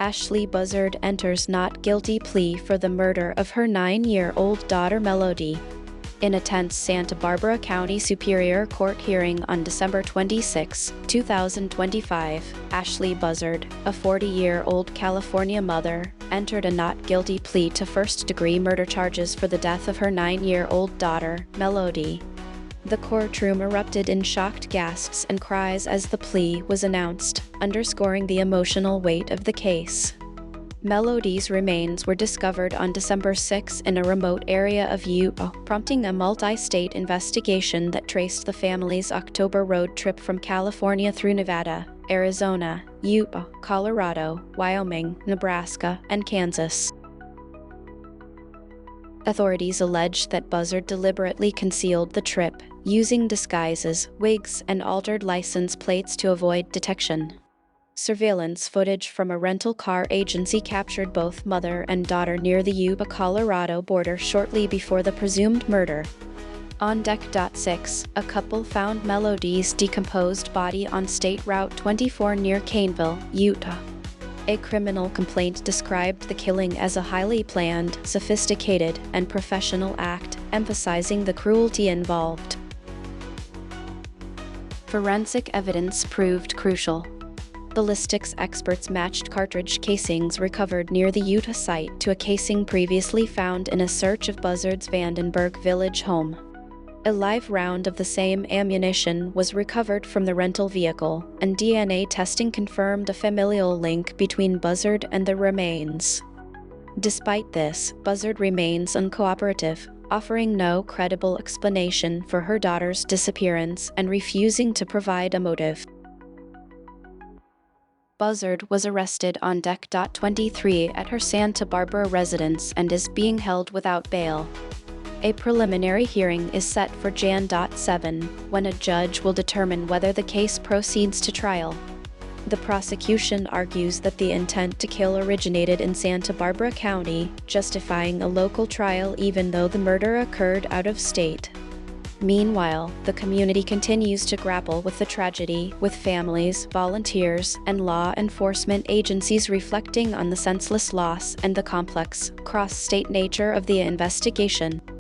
Ashley Buzzard enters not guilty plea for the murder of her 9-year-old daughter Melody. In a tense Santa Barbara County Superior Court hearing on December 26, 2025, Ashley Buzzard, a 40-year-old California mother, entered a not guilty plea to first-degree murder charges for the death of her 9-year-old daughter, Melody. The courtroom erupted in shocked gasps and cries as the plea was announced, underscoring the emotional weight of the case. Melody's remains were discovered on December 6 in a remote area of Utah, prompting a multi-state investigation that traced the family's October road trip from California through Nevada, Arizona, Utah, Colorado, Wyoming, Nebraska, and Kansas. Authorities allege that Buzzard deliberately concealed the trip, using disguises, wigs, and altered license plates to avoid detection. Surveillance footage from a rental car agency captured both mother and daughter near the Utah-Colorado border shortly before the presumed murder. On Deck 6, a couple found Melody's decomposed body on State Route 24 near Caneville, Utah. A criminal complaint described the killing as a highly planned, sophisticated, and professional act, emphasizing the cruelty involved. Forensic evidence proved crucial. Ballistics experts matched cartridge casings recovered near the Utah site to a casing previously found in a search of Buzzard's Vandenberg Village home. A live round of the same ammunition was recovered from the rental vehicle, and DNA testing confirmed a familial link between Buzzard and the remains. Despite this, Buzzard remains uncooperative, offering no credible explanation for her daughter's disappearance and refusing to provide a motive. Buzzard was arrested on Deck 23 at her Santa Barbara residence and is being held without bail. A preliminary hearing is set for Jan. 7, when a judge will determine whether the case proceeds to trial. The prosecution argues that the intent to kill originated in Santa Barbara County, justifying a local trial even though the murder occurred out of state. Meanwhile, the community continues to grapple with the tragedy, with families, volunteers, and law enforcement agencies reflecting on the senseless loss and the complex, cross-state nature of the investigation.